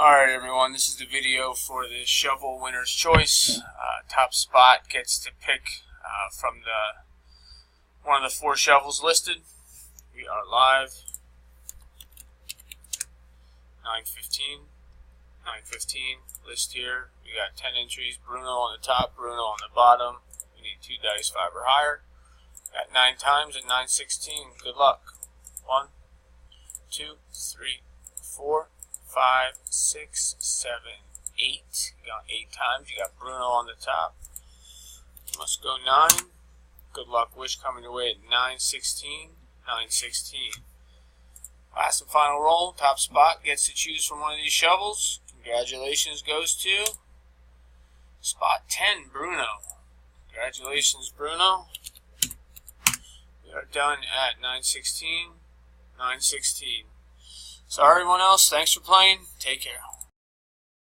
Alright everyone, this is the video for the shovel winner's choice. Top spot gets to pick from one of the 4 shovels listed. We are live. 9:15. List here. We got 10 entries. Bruno on the top, Bruno on the bottom. We need 2 dice, 5 or higher. Got 9 times at 9:16. Good luck. 1, 2, 3, 4, 5, 6, 7, 8. You got 8 times. You got Bruno on the top. You must go 9. Good luck. Wish coming your way at 9:16. 9:16. Last and final roll. Top spot gets to choose from one of these shovels. Congratulations goes to spot 10, Bruno. Congratulations, Bruno. We are done at 9:16. 9:16. So everyone else, thanks for playing. Take care.